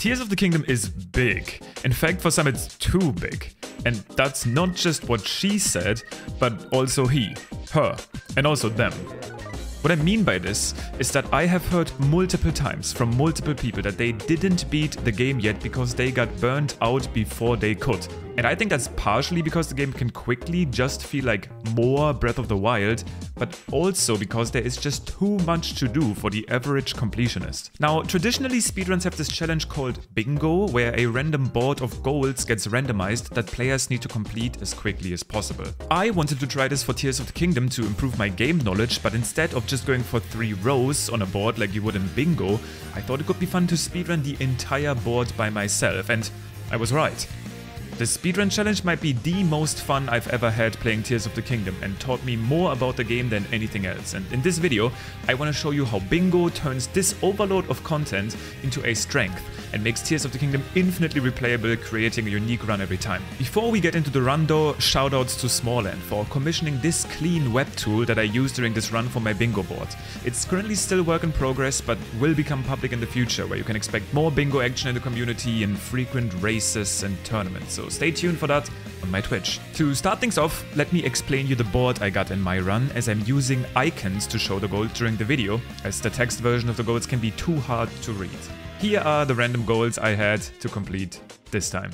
Tears of the Kingdom is big. In fact, for some it's too big. And that's not just what she said, but also he, her, and also them. What I mean by this is that I have heard multiple times from multiple people that they didn't beat the game yet because they got burned out before they could. And I think that's partially because the game can quickly just feel like more Breath of the Wild, but also because there is just too much to do for the average completionist. Now, traditionally speedruns have this challenge called Bingo, where a random board of goals gets randomized that players need to complete as quickly as possible. I wanted to try this for Tears of the Kingdom to improve my game knowledge, but instead of just going for 3 rows on a board like you would in Bingo, I thought it could be fun to speedrun the entire board by myself, and I was right. The speedrun challenge might be the most fun I've ever had playing Tears of the Kingdom and taught me more about the game than anything else. And in this video, I want to show you how Bingo turns this overload of content into a strength and makes Tears of the Kingdom infinitely replayable, creating a unique run every time. Before we get into the run though, shoutouts to Smallland for commissioning this clean web tool that I used during this run for my Bingo board. It's currently still work in progress, but will become public in the future, where you can expect more Bingo action in the community and frequent races and tournaments. So stay tuned for that on my Twitch. To start things off, let me explain you the board I got in my run, as I'm using icons to show the goals during the video, as the text version of the goals can be too hard to read. Here are the random goals I had to complete this time.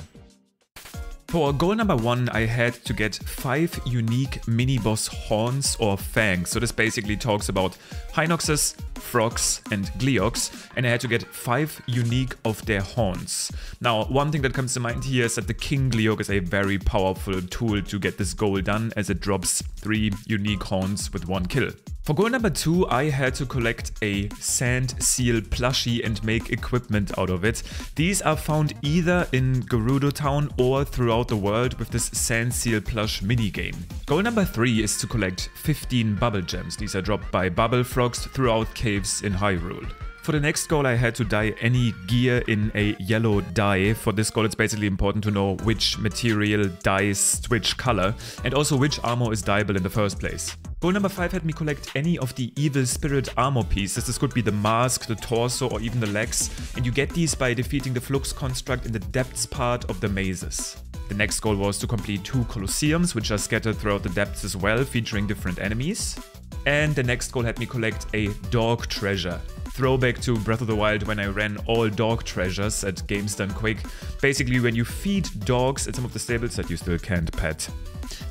For goal number 1, I had to get 5 unique mini-boss horns or fangs. So this basically talks about Hinoxes, Frogs and Gleeoks, and I had to get 5 unique of their horns. Now, one thing that comes to mind here is that the King Gleeok is a very powerful tool to get this goal done, as it drops 3 unique horns with 1 kill. For goal number 2, I had to collect a Sand Seal plushie and make equipment out of it. These are found either in Gerudo Town or throughout the world with this Sand Seal plush minigame. Goal number 3 is to collect 15 bubble gems. These are dropped by bubble frogs throughout caves in Hyrule. For the next goal, I had to dye any gear in a yellow dye. For this goal, it's basically important to know which material dyes which color, and also which armor is dyeable in the first place. Goal number 5 had me collect any of the evil spirit armor pieces. This could be the mask, the torso, or even the legs, and you get these by defeating the Flux construct in the depths part of the mazes. The next goal was to complete 2 Colosseums, which are scattered throughout the depths as well, featuring different enemies. And the next goal had me collect a dog treasure. Throwback to Breath of the Wild when I ran all dog treasures at Games Done Quick. Basically, when you feed dogs at some of the stables that you still can't pet,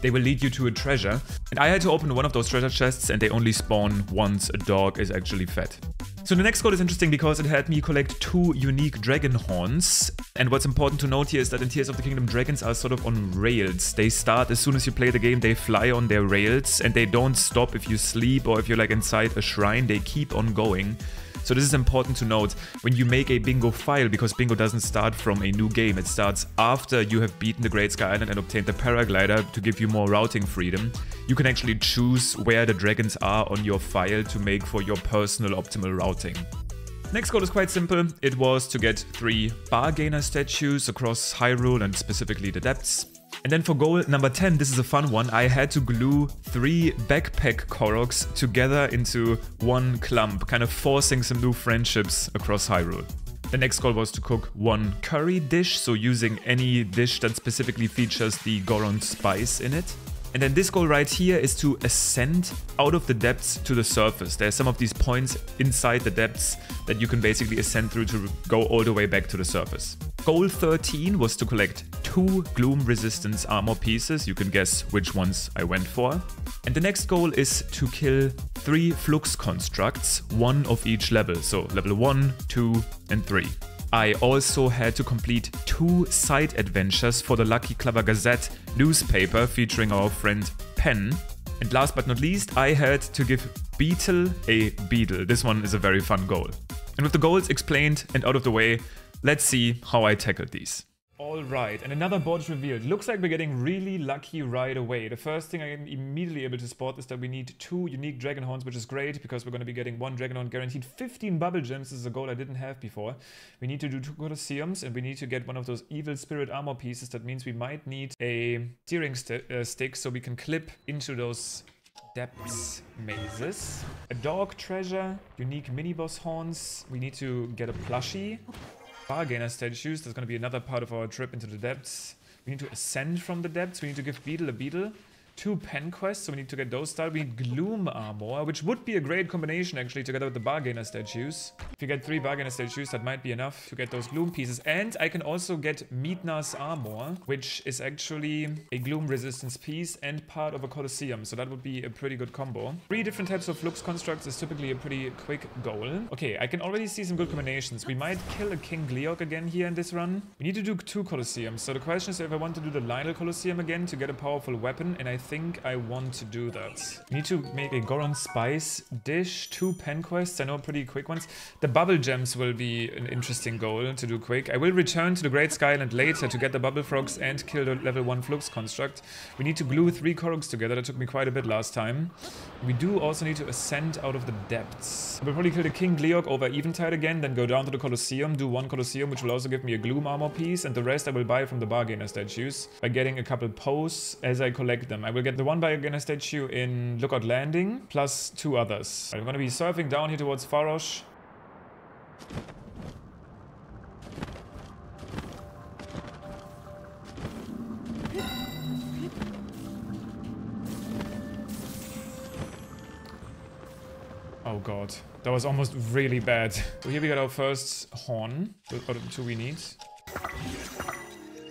they will lead you to a treasure. And I had to open one of those treasure chests, and they only spawn once a dog is actually fed. So the next goal is interesting because it had me collect 2 unique dragon horns. And what's important to note here is that in Tears of the Kingdom, dragons are sort of on rails. They start as soon as you play the game, they fly on their rails, and they don't stop if you sleep or if you're like inside a shrine, they keep on going. So this is important to note when you make a Bingo file, because Bingo doesn't start from a new game. It starts after you have beaten the Great Sky Island and obtained the paraglider to give you more routing freedom. You can actually choose where the dragons are on your file to make for your personal optimal routing. Next goal is quite simple. It was to get 3 bargainer statues across Hyrule and specifically the depths. And then for goal number 10, this is a fun one, I had to glue 3 backpack Koroks together into one clump, kind of forcing some new friendships across Hyrule. The next goal was to cook 1 curry dish, so using any dish that specifically features the Goron spice in it. And then this goal right here is to ascend out of the depths to the surface. There's some of these points inside the depths that you can basically ascend through to go all the way back to the surface. Goal 13 was to collect 2 Gloom Resistance armor pieces. You can guess which ones I went for. And the next goal is to kill 3 Flux constructs, 1 of each level. So level 1, 2, and 3. I also had to complete 2 side adventures for the Lucky Clover Gazette newspaper featuring our friend Pen. And last but not least, I had to give Beetle a beetle. This one is a very fun goal. And with the goals explained and out of the way, let's see how I tackled these. Alright, and another board is revealed. Looks like we're getting really lucky right away. The first thing I am immediately able to spot is that we need 2 unique dragon horns, which is great because we're going to be getting 1 dragon horn guaranteed. 15 bubble gems. This is a goal I didn't have before. We need to do 2 Colosseums, and we need to get one of those evil spirit armor pieces. That means we might need a steering stick so we can clip into those depths mazes. A dog treasure, unique mini boss horns. We need to get a plushie. Bargainer statues. That's going to be another part of our trip into the depths. We need to ascend from the depths. We need to give Beetle a beetle. 2 pen quests, so we need to get those started. We need Gloom Armor, which would be a great combination actually together with the Bargainer statues. If you get 3 Bargainer statues, that might be enough to get those Gloom pieces. And I can also get Midna's Armor, which is actually a Gloom resistance piece and part of a Colosseum, so that would be a pretty good combo. 3 different types of Flux constructs is typically a pretty quick goal. Okay, I can already see some good combinations. We might kill a King Gleeok again here in this run. We need to do 2 Colosseums, so the question is if I want to do the Lynel Colosseum again to get a powerful weapon, and I think I want to do that. We need to make a Goron Spice dish, 2 pen quests, I know pretty quick ones. The bubble gems will be an interesting goal to do quick. I will return to the Great Skyland later to get the bubble frogs and kill the level 1 Flux construct. We need to glue 3 Koroks together, that took me quite a bit last time. We do also need to ascend out of the depths. We'll probably kill the King Gleeok over Eventide again, then go down to the Colosseum, do 1 Colosseum, which will also give me a Gloom Armor piece, and the rest I will buy from the Bargainer statues by getting a couple posts as I collect them. I will get the 1 Bargainer statue in Lookout Landing, plus 2 others. I'm gonna be surfing down here towards Farosh. Oh god, that was almost really bad. So here we got our first horn, or the 2 we need.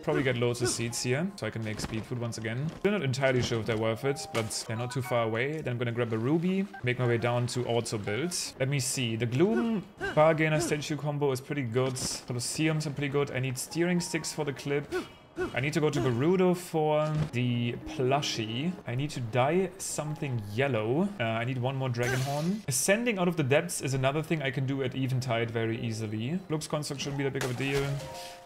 Probably get loads of seeds here, so I can make speed food once again. Still not entirely sure if they're worth it, but they're not too far away. Then I'm gonna grab a ruby, make my way down to auto build. Let me see, the Gloom Bargainer statue combo is pretty good. Colosseums are pretty good. I need steering sticks for the clip. I need to go to Gerudo for the plushie. I need to dye something yellow. I need 1 more dragon horn. Ascending out of the depths is another thing I can do at Eventide very easily. Flux construct shouldn't be that big of a deal.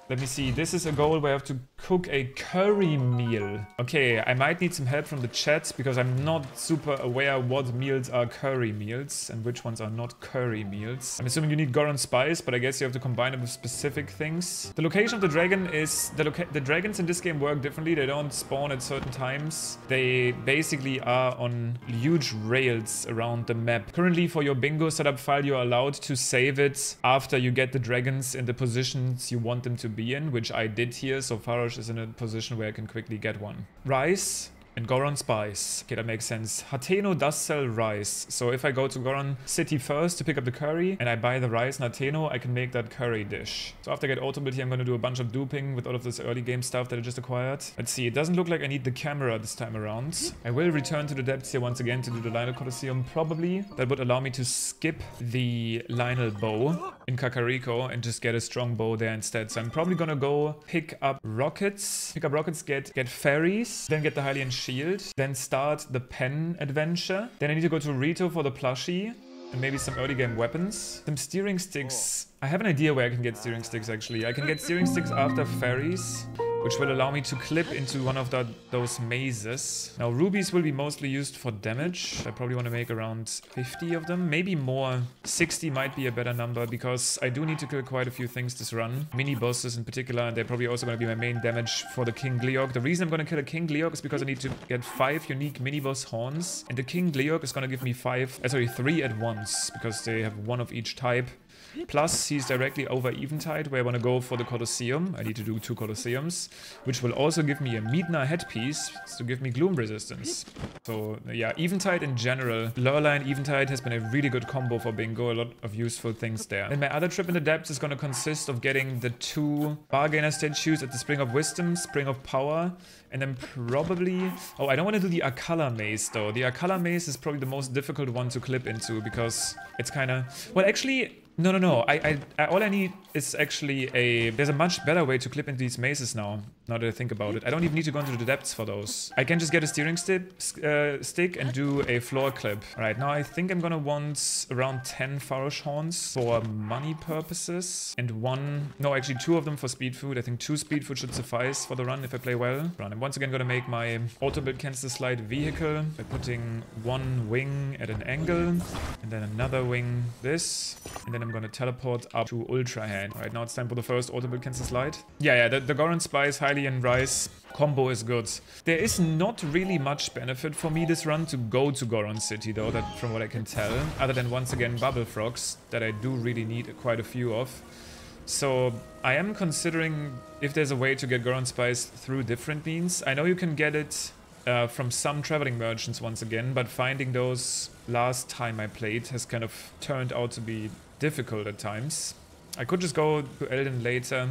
Let me see, this is a goal where I have to cook a curry meal. Okay, I might need some help from the chat because I'm not super aware what meals are curry meals and which ones are not curry meals. I'm assuming you need Goron Spice, but I guess you have to combine it with specific things. The location of the dragon is... The dragons in this game work differently. They don't spawn at certain times. They basically are on huge rails around the map. Currently, for your bingo setup file, you're allowed to save it after you get the dragons in the positions you want them to be in, which I did here, so Farosh is in a position where I can quickly get one. Rice and Goron Spice. Okay, that makes sense. Hateno does sell rice, so if I go to Goron City first to pick up the curry and I buy the rice in Hateno, I can make that curry dish. So after I get auto build here, I'm going to do a bunch of duping with all of this early game stuff that I just acquired. Let's see, it doesn't look like I need the camera this time around. I will return to the depths here once again to do the Lynel Colosseum, probably. That would allow me to skip the Lynel bow in Kakariko and just get a strong bow there instead. So I'm probably going to go pick up rockets, get fairies, then get the Hylian shield, then start the pen adventure. Then I need to go to Rito for the plushie and maybe some early game weapons. Some steering sticks. I have an idea where I can get steering sticks actually. I can get steering sticks after fairies, which will allow me to clip into one of those mazes. Now rubies will be mostly used for damage. I probably want to make around 50 of them, maybe more. 60 might be a better number because I do need to kill quite a few things this run. Mini bosses in particular, and they're probably also going to be my main damage for the King Gleeok. The reason I'm going to kill a King Gleeok is because I need to get 5 unique mini boss horns, and the King Gleeok is going to give me 3 at once because they have 1 of each type. Plus, he's directly over Eventide, where I want to go for the Colosseum. I need to do 2 Colosseums, which will also give me a Midna headpiece to give me Gloom resistance. So, yeah, Eventide in general. Lurline Eventide has been a really good combo for bingo. A lot of useful things there. And my other trip in the depths is going to consist of getting the 2 Bargainer statues at the Spring of Wisdom, Spring of Power, and then probably... Oh, I don't want to do the Akala Maze, though. The Akala Maze is probably the most difficult one to clip into because it's kind of... Well, actually... No. All I need is actually a... There's a much better way to clip into these mazes now that I think about it. I don't even need to go into the depths for those. I can just get a steering stick and do a floor clip. Alright, now I think I'm gonna want around 10 Farosh horns for money purposes. And 1... No, actually 2 of them for speed food. I think 2 speed food should suffice for the run if I play well. I'm once again gonna make my auto build cancel slide vehicle by putting 1 wing at an angle and then another wing this. And then I'm gonna teleport up to Ultra Hand. Alright, now it's time for the first auto build cancel slide. Yeah, the Goron Spice, Hylian Rice combo is good. There is not really much benefit for me this run to go to Goron City though, that from what I can tell. Other than once again Bubble Frogs, that I do really need quite a few of. So I am considering if there's a way to get Goron Spice through different means. I know you can get it from some traveling merchants once again, but finding those last time I played has kind of turned out to be difficult at times. I could just go to Elden later,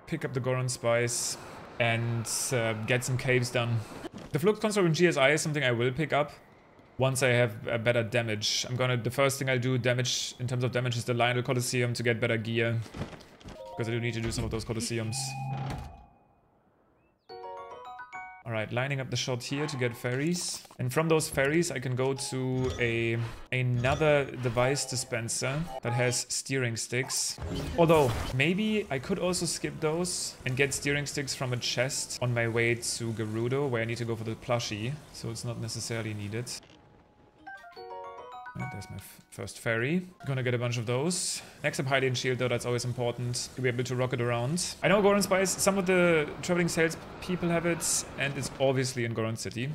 pick up the Goron Spice, and get some caves done. The Flux Construct in GSI is something I will pick up once I have a better damage. The first thing I'll do in terms of damage is the Lionel Colosseum to get better gear. Because I do need to do some of those Colosseums. Alright, lining up the shot here to get ferries. And from those ferries I can go to another device dispenser that has steering sticks. Although, maybe I could also skip those and get steering sticks from a chest on my way to Gerudo, where I need to go for the plushie. So it's not necessarily needed. Right, there's my first ferry. Gonna get a bunch of those. Next up, Hylian Shield, though, that's always important to be able to rock it around. I know Goron Spice, some of the traveling sales people have it, and it's obviously in Goron City.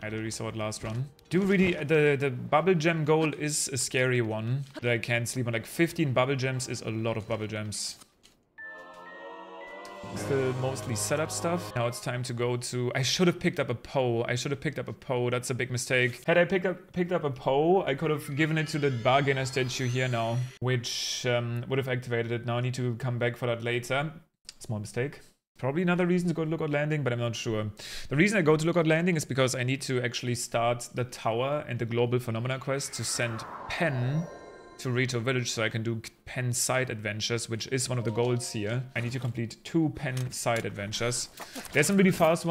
I literally saw it last run. The bubble gem goal is a scary one that I can't sleep on. Like 15 bubble gems is a lot of bubble gems. Still mostly setup stuff. Now it's time to go to... I should have picked up a Poe. That's a big mistake. Had I picked up a Poe, I could have given it to the bargainer statue here now, which would have activated it. Now I need to come back for that later. Small mistake. Probably another reason to go to Lookout Landing, but I'm not sure. The reason I go to Lookout Landing is because I need to actually start the tower and the Global Phenomena quest to send Pen to Rito Village so I can do Pen side adventures, which is one of the goals here. I need to complete 2 Pen side adventures. There's some really fast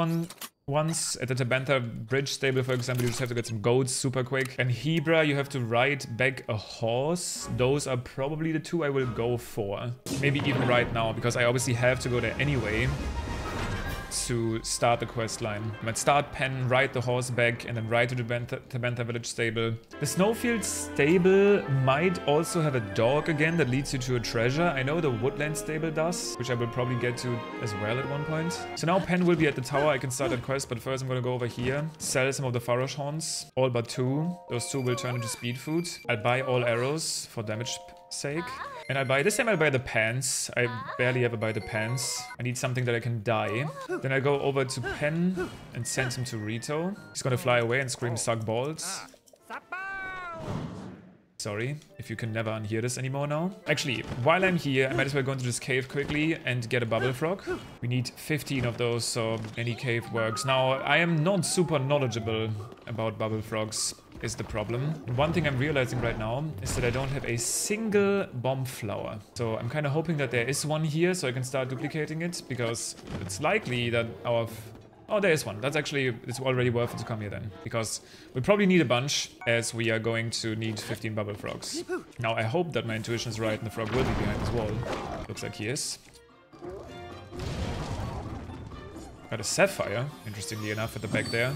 ones at the Tabantha Bridge stable, for example. You just have to get some goats super quick. And Hebra, you have to ride back a horse. Those are probably the 2 I will go for. Maybe even right now, because I obviously have to go there anyway to start the quest line. I might start Pen, ride the horse back, and then ride to the Tabantha Village stable. The Snowfield stable might also have a dog again that leads you to a treasure. I know the Woodland stable does, which I will probably get to as well at one point. So now Pen will be at the tower. I can start that quest, but first I'm gonna go over here, sell some of the Farosh horns, all but 2. Those 2 will turn into speed food. I'll buy all arrows for damage sake. And this time I'll buy the pants. I barely ever buy the pants. I need something that I can dye. Then I go over to Pen and send him to Rito. He's gonna fly away and scream suck balls. Sorry, if you can never unhear this anymore now. Actually, while I'm here, I might as well go into this cave quickly and get a bubble frog. We need 15 of those, so any cave works. Now, I am not super knowledgeable about bubble frogs, is the problem. One thing I'm realizing right now is that I don't have a single bomb flower. So I'm kind of hoping that there is one here so I can start duplicating it, because it's likely that our... Oh, there is one. That's actually, it's already worth it to come here then, because we probably need a bunch, as we are going to need 15 bubble frogs. Now, I hope that my intuition is right and the frog will be behind this wall. Looks like he is. Got a sapphire, interestingly enough, at the back there.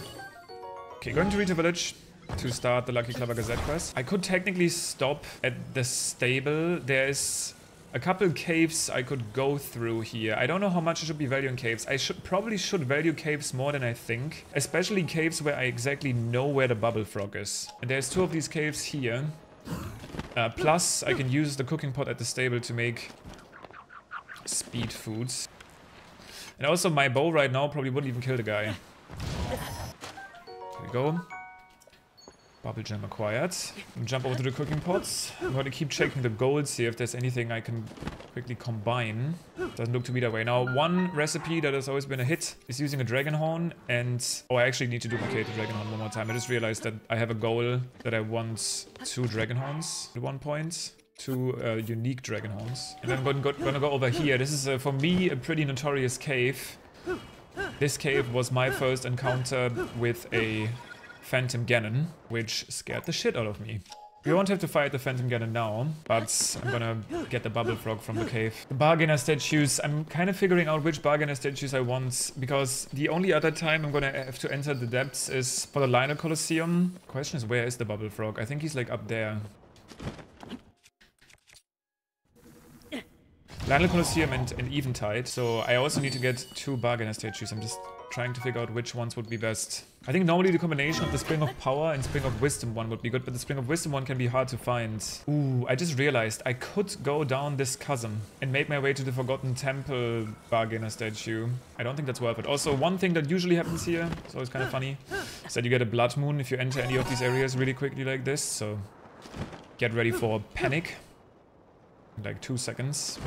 Okay, going to Rito Village to start the Lucky Clever Gazette quest. I could technically stop at the stable. There's a couple caves I could go through here. I don't know how much I should be valuing caves. I probably should value caves more than I think. Especially caves where I exactly know where the bubble frog is. And there's 2 of these caves here. Plus, I can use the cooking pot at the stable to make speed foods. And also, my bow right now probably wouldn't even kill the guy. There we go. Bubble gem acquired. Jump over to the cooking pots. I'm going to keep checking the golds here if there's anything I can quickly combine. Doesn't look to be that way. Now, one recipe that has always been a hit is using a dragon horn. And... oh, I actually need to duplicate the dragon horn one more time. I just realized that I have a goal that I want 2 dragon horns at one point. 2 unique dragon horns. And then I'm gonna go over here. This is, for me, a pretty notorious cave. This cave was my first encounter with a Phantom Ganon, which scared the shit out of me. We won't have to fight the Phantom Ganon now, but I'm gonna get the bubble frog from the cave. The bargainer statues, I'm kind of figuring out which bargainer statues I want, because the only other time I'm gonna have to enter the depths is for the Lionel Colosseum. The question is, where is the bubble frog? I think he's like up there. Lionel Colosseum and Eventide, so I also need to get 2 bargainer statues. I'm just trying to figure out which ones would be best. I think normally the combination of the Spring of Power and Spring of Wisdom one would be good, but the Spring of Wisdom one can be hard to find. Ooh, I just realized I could go down this chasm and make my way to the Forgotten Temple bargainer statue. I don't think that's worth it. Also, one thing that usually happens here, it's always kind of funny, is that you get a Blood Moon if you enter any of these areas really quickly like this, so get ready for panic. In like 2 seconds.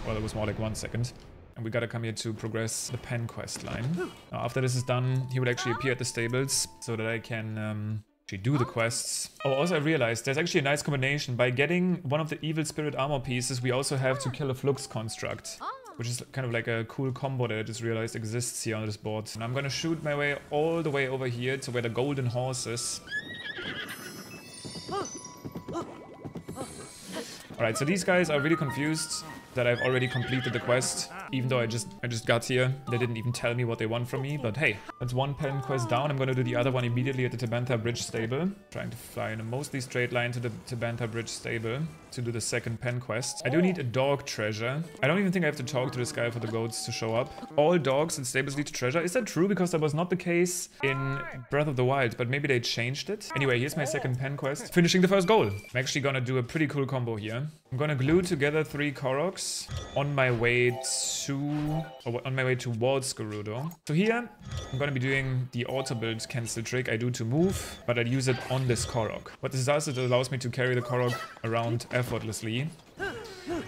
Well, it was more like 1 second. And we gotta come here to progress the Pen quest line. Now, after this is done, he would actually appear at the stables so that I can actually do the quests. Oh, also I realized there's actually a nice combination. By getting one of the Evil Spirit armor pieces, we also have to kill a Flux construct, which is kind of like a cool combo that I just realized exists here on this board. And I'm gonna shoot my way all the way over here to where the golden horse is. Alright, so these guys are really confused that I've already completed the quest, even though I just got here. They didn't even tell me what they want from me, but hey, that's one pen quest down. I'm gonna do the other one immediately at the Tabantha Bridge stable. Trying to fly in a mostly straight line to the Tabantha Bridge stable to do the second pen quest. I do need a dog treasure. I don't even think I have to talk to this guy for the goats to show up. All dogs in stables lead to treasure. Is that true? Because that was not the case in Breath of the Wild, but maybe they changed it. Anyway, here's my second pen quest. Finishing the first goal. I'm actually gonna do a pretty cool combo here. I'm gonna glue together 3 Koroks on my way towards Gerudo. So here, I'm gonna be doing the auto build cancel trick I do to move, but I use it on this Korok. What this does, it allows me to carry the Korok around effortlessly,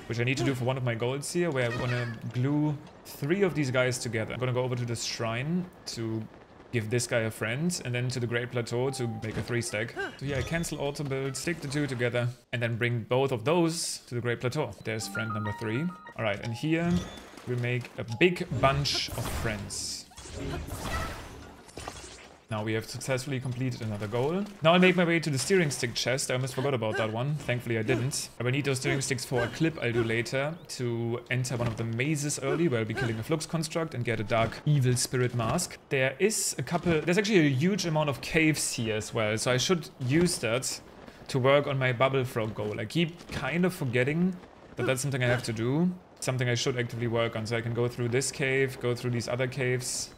which I need to do for one of my goals here, where I'm gonna glue 3 of these guys together. I'm gonna go over to this shrine to give this guy a friend, and then to the Great Plateau to make a 3-stack. So here I cancel auto build, stick the 2 together, and then bring both of those to the Great Plateau. There's friend number 3. Alright, and here we make a big bunch of friends. Now we have successfully completed another goal. Now I make my way to the steering stick chest. I almost forgot about that one. Thankfully I didn't. I will need those steering sticks for a clip I'll do later to enter one of the mazes early, where I'll be killing a Flux construct and get a dark evil spirit mask. There's actually a huge amount of caves here as well, so I should use that to work on my Bubble Frog goal. I keep kind of forgetting that that's something I have to do. Something I should actively work on, so I can go through this cave, go through these other caves.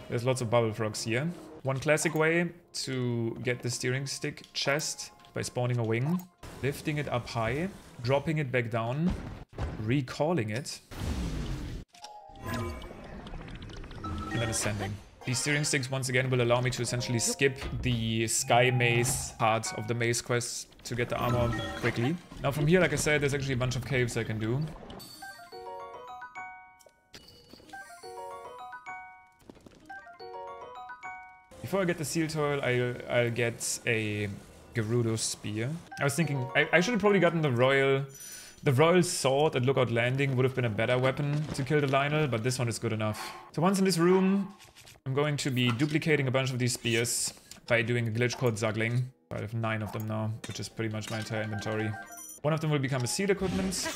There's lots of Bubble Frogs here. One classic way to get the steering stick chest by spawning a wing, lifting it up high, dropping it back down, recalling it, and then ascending. These steering sticks once again will allow me to essentially skip the Sky Maze part of the maze quest to get the armor quickly. Now from here, like I said, there's actually a bunch of caves I can do. Before I get the Seal Toil, I'll get a Gerudo Spear. I was thinking, I should have probably gotten the Royal Sword at Lookout Landing would have been a better weapon to kill the Lynel, but this one is good enough. So once in this room, I'm going to be duplicating a bunch of these spears by doing a glitch called Zuggling. I have 9 of them now, which is pretty much my entire inventory. One of them will become a seal equipment,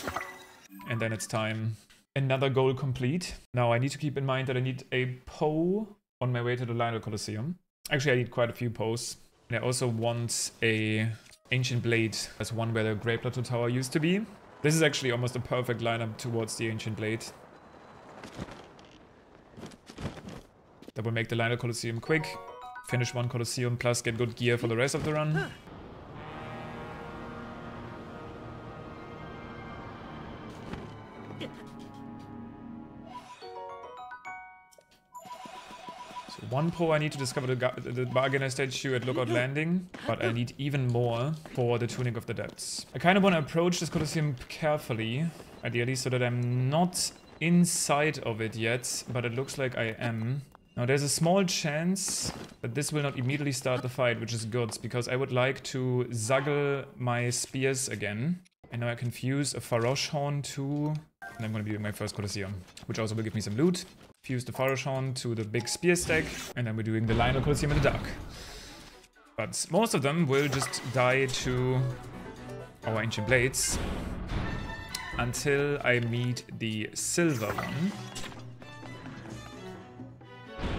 and then it's time. Another goal complete. Now I need to keep in mind that I need a Poe on my way to the Lynel Colosseum. Actually, I need quite a few Poes. And I also want a Ancient Blade as one where the Great Plateau Tower used to be. This is actually almost a perfect lineup towards the Ancient Blade. That will make the Lynel Colosseum quick. Finish 1 Colosseum plus get good gear for the rest of the run. So 1 Poe I need to discover the bargainer statue at Lookout Landing, but I need even more for the Tunic of the Depths. I kind of want to approach this Colosseum carefully, ideally, so that I'm not inside of it yet, but it looks like I am. Now there's a small chance that this will not immediately start the fight, which is good, because I would like to Zuggle my spears again. And now I can fuse a Farosh Horn to... and I'm going to be doing my first Colosseum, which also will give me some loot. Fuse the Farosh Horn to the big spear stack, and then we're doing the Lynel Colosseum in the dark. But most of them will just die to our Ancient Blades until I meet the silver one,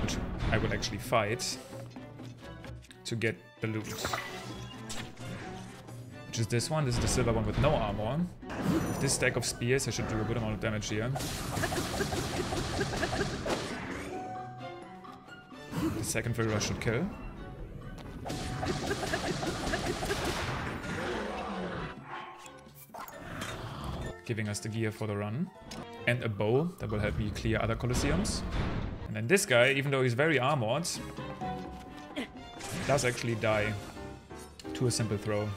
which I will actually fight to get the loot. Which is this one. This is the silver one with no armor. With this stack of spears, I should do a good amount of damage here. The second Fury Rush should kill. Giving us the gear for the run. And a bow that will help me clear other Colosseums. And then this guy, even though he's very armored, does actually die to a simple throw.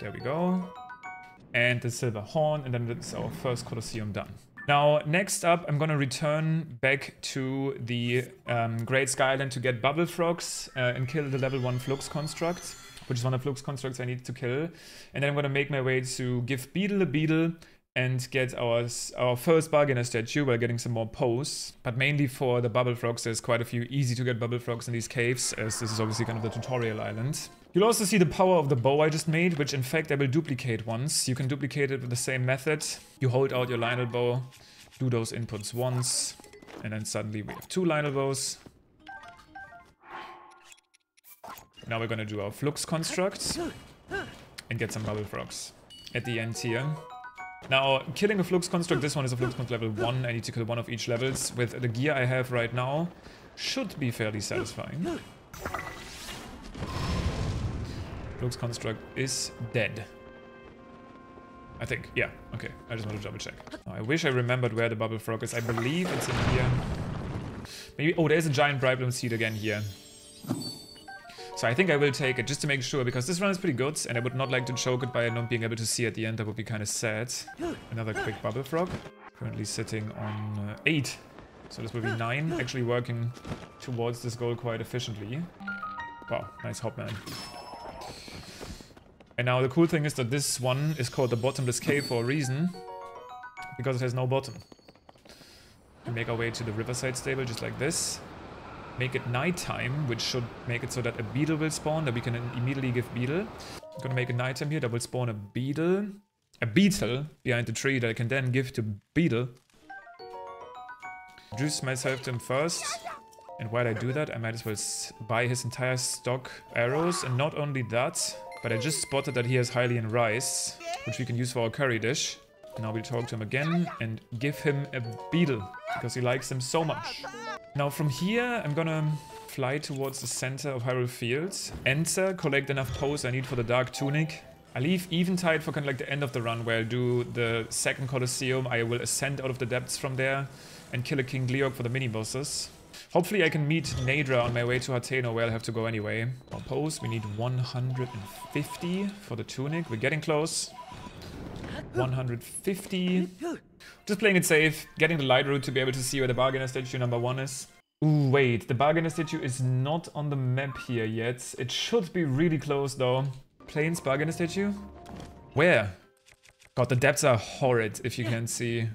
There we go. And the Silver Horn, and then that's our first Colosseum done. Now, next up, I'm gonna return back to the Great Skyland to get Bubble Frogs and kill the level 1 Flux Construct, which is one of the Flux Constructs I need to kill. And then I'm gonna make my way to give Beedle a Beedle and get our first Bargainer statue while getting some more Poes. But mainly for the Bubble Frogs, there's quite a few easy to get Bubble Frogs in these caves, as this is obviously kind of the tutorial island. You'll also see the power of the bow I just made, which in fact I will duplicate once. You can duplicate it with the same method. You hold out your Lionel bow, do those inputs once, and then suddenly we have 2 Lionel bows. Now we're gonna do our Flux Construct and get some Bubble Frogs at the end here. Now, killing a Flux Construct, this one is a Flux Construct level 1, I need to kill 1 of each levels. With the gear I have right now, should be fairly satisfying. Flux Construct is dead. I think, yeah, okay, I just want to double check. Oh, I wish I remembered where the Bubble Frog is, I believe it's in here. Maybe, oh, there's a giant Brightbloom seed again here. So I think I will take it, just to make sure, because this run is pretty good, and I would not like to choke it by not being able to see at the end, that would be kind of sad. Another quick Bubble Frog, currently sitting on 8, so this will be 9, actually working towards this goal quite efficiently. Wow, nice hop, man. And now the cool thing is that this one is called the Bottomless Cave for a reason, because it has no bottom. We make our way to the Riverside stable just like this. Make it nighttime, which should make it so that a beetle will spawn, that we can immediately give beetle. I'm gonna make a nighttime here that will spawn a beetle behind the tree that I can then give to beetle. Introduce myself to him first, and while I do that, I might as well buy his entire stock arrows, and not only that, but I just spotted that he has Hylian rice, which we can use for our curry dish. Now we'll talk to him again and give him a beetle, because he likes them so much. Now from here, I'm gonna fly towards the center of Hyrule Fields, enter, collect enough Poes I need for the Dark Tunic. I leave Eventide for kind of like the end of the run, where I'll do the second Colosseum. I will ascend out of the depths from there and kill a King Gleeok for the mini-bosses. Hopefully I can meet Naydra on my way to Hateno, where I'll have to go anyway. For Poes, we need 150 for the Tunic. We're getting close. 150. Just playing it safe, getting the light route to be able to see where the Bargainer statue number 1 is. Ooh, wait, the Bargainer statue is not on the map here yet. It should be really close though. Plains Bargainer statue? Where? God, the depths are horrid if you can see.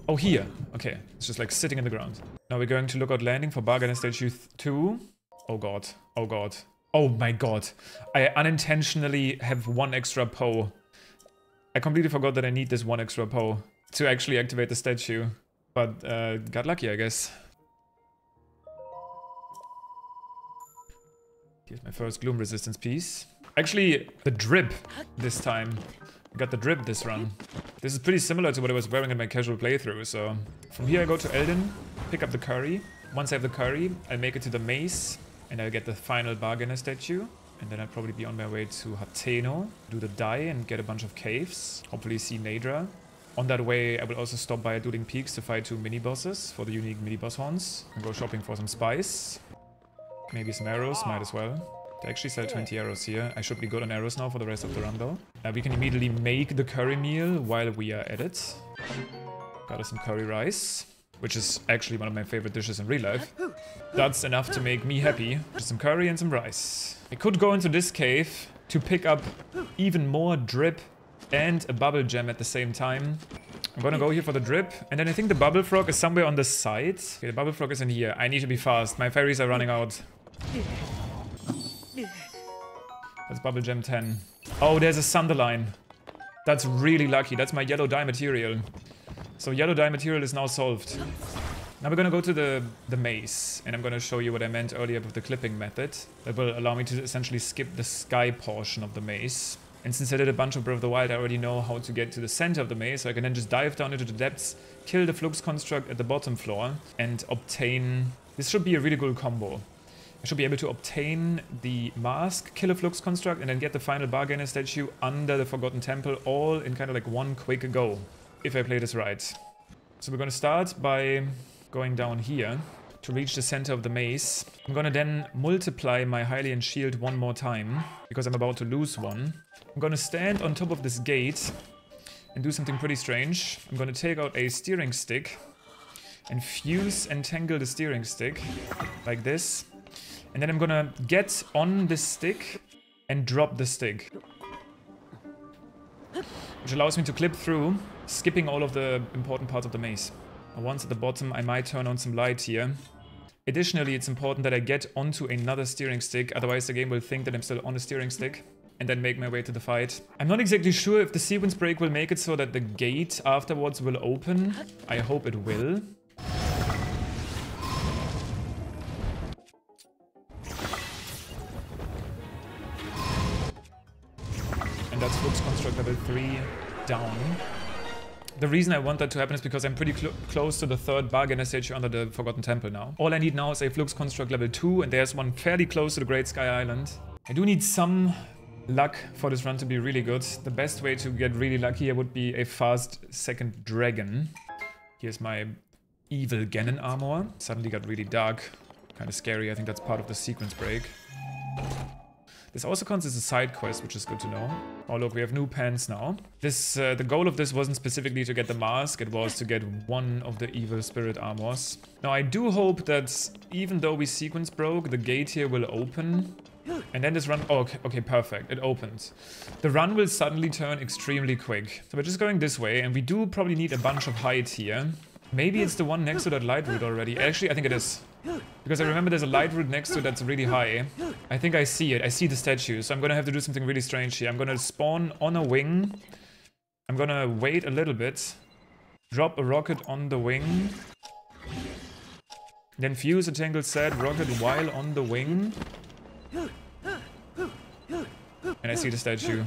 Oh, here. Okay, it's just like sitting in the ground. Now we're going to Lookout Landing for Bargainer statue 2. Oh god, oh god. Oh my god. I unintentionally have 1 extra Poe. I completely forgot that I need this 1 extra Poe to actually activate the statue. But got lucky, I guess. Here's my first Gloom Resistance piece. Actually, the drip this time. I got the drip this run. This is pretty similar to what I was wearing in my casual playthrough, so... From here I go to Eldin, pick up the curry. Once I have the curry, I'll make it to the maze, and I'll get the final Bargainer statue. And then I'll probably be on my way to Hateno, do the dye and get a bunch of caves. Hopefully see Naydra. On that way, I will also stop by at Dueling Peaks to fight 2 mini-bosses for the unique mini-boss horns. And go shopping for some spice. Maybe some arrows, might as well. They actually sell 20 arrows here. I should be good on arrows now for the rest of the run though. We can immediately make the curry meal while we are at it. Got us some curry rice, which is actually one of my favorite dishes in real life. That's enough to make me happy. Just some curry and some rice. I could go into this cave to pick up even more drip and a bubble gem at the same time. I'm gonna go here for the drip, and then I think the Bubble Frog is somewhere on the side. Okay, the Bubble Frog is in here. I need to be fast. My fairies are running out. That's Bubble Gem 10. Oh, there's a Sunderline. That's really lucky. That's my yellow dye material. So yellow dye material is now solved. Now we're gonna go to the maze, and I'm gonna show you what I meant earlier with the clipping method. That will allow me to essentially skip the sky portion of the maze. And since I did a bunch of Breath of the Wild, I already know how to get to the center of the maze, so I can then just dive down into the depths, kill the Flux Construct at the bottom floor, and obtain This should be a really good combo. I should be able to obtain the mask, kill a Flux Construct, and then get the final Bargainer statue under the Forgotten Temple, all in kind of like one quick go, if I play this right. So we're gonna start by going down here to reach the center of the maze. I'm gonna then multiply my Hylian shield one more time, because I'm about to lose one. I'm gonna stand on top of this gate and do something pretty strange. I'm gonna take out a steering stick and fuse and tangle the steering stick, like this. And then I'm gonna get on this stick and drop the stick, which allows me to clip through, skipping all of the important parts of the maze. And once at the bottom, I might turn on some light here. Additionally, it's important that I get onto another steering stick, otherwise the game will think that I'm still on a steering stick, and then make my way to the fight. I'm not exactly sure if the sequence break will make it so that the gate afterwards will open. I hope it will. That's Flux Construct level 3 down. The reason I want that to happen is because I'm pretty close to the third Bargainer statue under the Forgotten Temple now. All I need now is a Flux Construct level 2, and there's one fairly close to the Great Sky Island. I do need some luck for this run to be really good. The best way to get really lucky here would be a fast second dragon. Here's my evil Ganon armor. Suddenly got really dark. Kind of scary. I think that's part of the sequence break. This also counts as a side quest, which is good to know. Oh look, we have new pants now. This, the goal of this wasn't specifically to get the mask, it was to get one of the evil spirit armors. Now I do hope that even though we sequence broke, the gate here will open. And then this run, oh, okay, perfect, it opened. The run will suddenly turn extremely quick. So we're just going this way, and we do probably need a bunch of height here. Maybe it's the one next to that light root already. Actually, I think it is. Because I remember there's a light root next to it that's really high. I think I see it. I see the statue. So I'm gonna have to do something really strange here. I'm gonna spawn on a wing. I'm gonna wait a little bit. Drop a rocket on the wing. Then fuse a tangled sad rocket while on the wing. And I see the statue.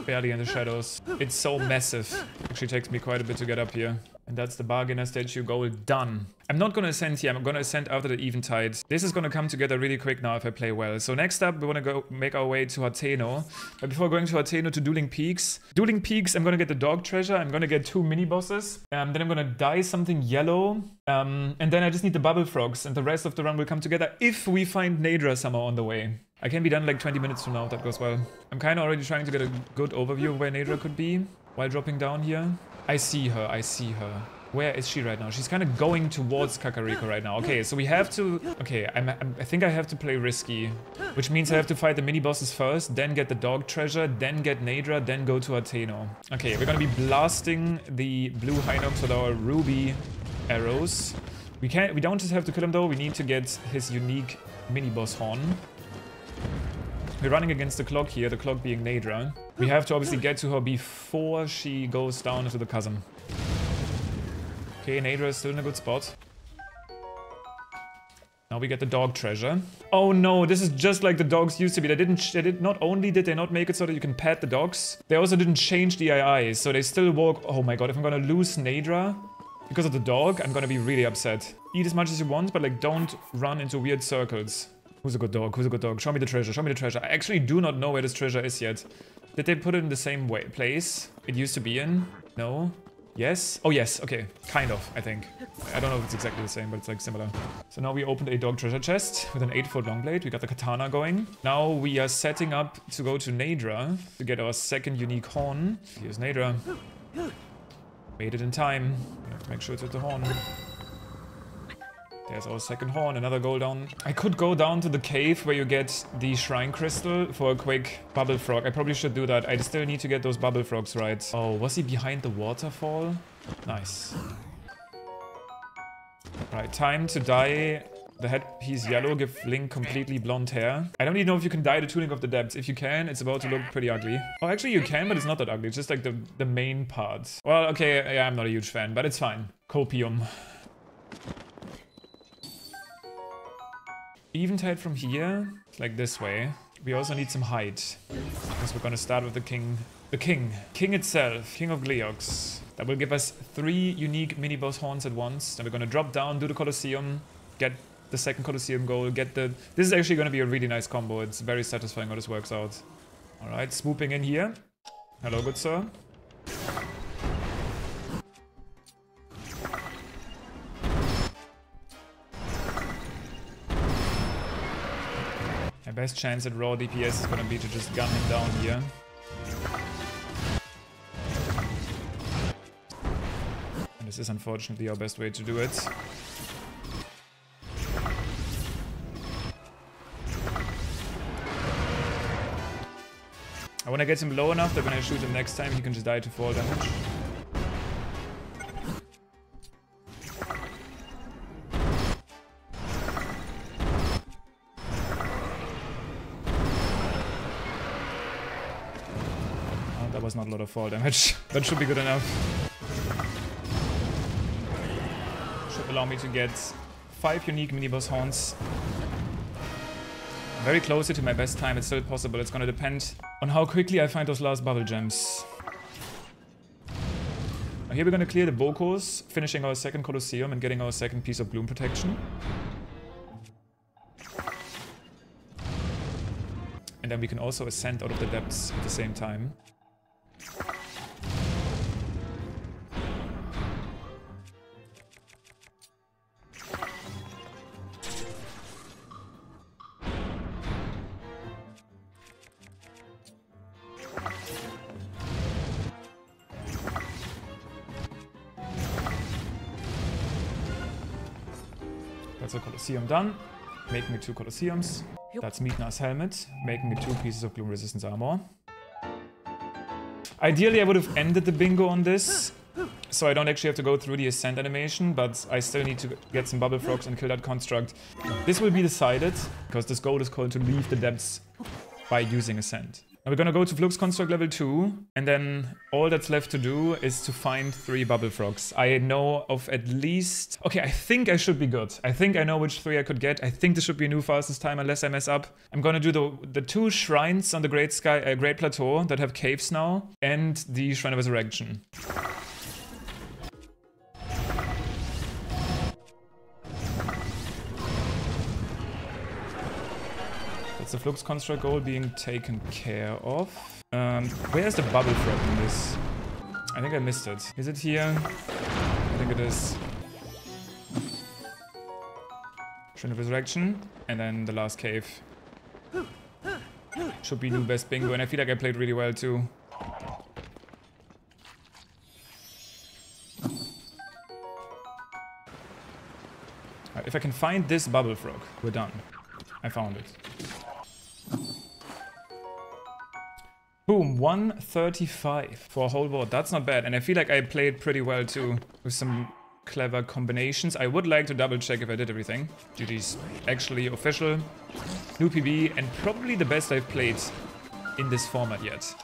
Barely in the shadows. It's so massive. Actually takes me quite a bit to get up here. And that's the Bargainer statue goal done. I'm not gonna ascend here, I'm gonna ascend after the Eventide. This is gonna come together really quick now if I play well. So next up, we wanna go make our way to Hateno. But before going to Hateno to Dueling Peaks. Dueling Peaks, I'm gonna get the dog treasure, I'm gonna get 2 mini-bosses. Then I'm gonna dye something yellow. And then I just need the bubble frogs, and the rest of the run will come together if we find Naydra somehow on the way. I can be done like 20 minutes from now if that goes well. I'm kinda already trying to get a good overview of where Naydra could be while dropping down here. I see her, I see her. Where is she right now? She's kind of going towards Kakariko right now. Okay, so we have to... Okay, I think I have to play risky. Which means I have to fight the mini-bosses first, then get the dog treasure, then get Naydra, then go to Hateno. Okay, we're gonna be blasting the blue Hinox with our ruby arrows. We don't just have to kill him though, we need to get his unique mini-boss horn. We're running against the clock here, the clock being Naydra. We have to obviously get to her before she goes down into the chasm. Okay, Naydra is still in a good spot. Now we get the dog treasure. Oh no, this is just like the dogs used to be. Not only did they not make it so that you can pet the dogs, they also didn't change the AI, so they still walk. Oh my god, if I'm gonna lose Naydra because of the dog, I'm gonna be really upset. Eat as much as you want, but like don't run into weird circles. Who's a good dog? Who's a good dog? Show me the treasure, show me the treasure. I actually do not know where this treasure is yet. Did they put it in the same place it used to be in? No? Yes? Oh yes, okay. Kind of, I think. I don't know if it's exactly the same, but it's like similar. So now we opened a dog treasure chest with an 8-foot long blade. We got the katana going. Now we are setting up to go to Naydra to get our second unique horn. Here's Naydra. Made it in time. We have to make sure it's with the horn. There's our second horn, another goal down. I could go down to the cave where you get the shrine crystal for a quick bubble frog. I probably should do that. I still need to get those bubble frogs right. Oh, was he behind the waterfall? Nice. Right, time to dye the headpiece yellow, give Link completely blonde hair. I don't even know if you can dye the Tunic of the Depths. If you can, it's about to look pretty ugly. Oh, actually you can, but it's not that ugly. It's just like the main part. Well, okay, yeah, I'm not a huge fan, but it's fine. Copium. Eventide from here, like this way. We also need some height, because we're gonna start with the king. The king itself, King of Gleeox. That will give us 3 unique mini-boss horns at once. Then we're gonna drop down, do the Colosseum, get the second Colosseum goal, get the... This is actually going to be a really nice combo. It's very satisfying how this works out. Alright, swooping in here. Hello, good sir. My best chance at raw DPS is going to be to just gun him down here. And this is unfortunately our best way to do it. I want to get him low enough that when I shoot him next time, he can just die to fall damage. Oh, that was not a lot of fall damage. That should be good enough. Should allow me to get 5 unique mini-boss haunts. Very closely to my best time, it's still possible. It's gonna depend on how quickly I find those last bubble gems. Now here we're gonna clear the Bokos, finishing our second Colosseum and getting our second piece of Gloom Protection. And then we can also ascend out of the depths at the same time. That's a Colosseum done, making me 2 Colosseums. That's Midna's helmet, making me 2 pieces of Gloom Resistance armor. Ideally I would have ended the bingo on this, so I don't actually have to go through the ascent animation, but I still need to get some bubble frogs and kill that construct. This will be decided, because this goal is called to leave the depths by using ascent. Now we're gonna go to Flux Construct level 2, and then all that's left to do is to find 3 bubble frogs. I know of at least... Okay, I think I should be good. I think I know which 3 I could get. I think this should be a new fastest time unless I mess up. I'm gonna do the 2 shrines on the Great Plateau that have caves now, and the Shrine of Resurrection. That's the Flux Construct goal being taken care of. Where's the bubble frog in this? I think I missed it. Is it here? I think it is. Shrine of Resurrection. And then the last cave. Should be new best bingo, and I feel like I played really well too. Right, if I can find this bubble frog, we're done. I found it. Boom, 135 for a whole board. That's not bad, and I feel like I played pretty well too, with some clever combinations. I would like to double check if I did everything. GG's actually official, new PB, and probably the best I've played in this format yet.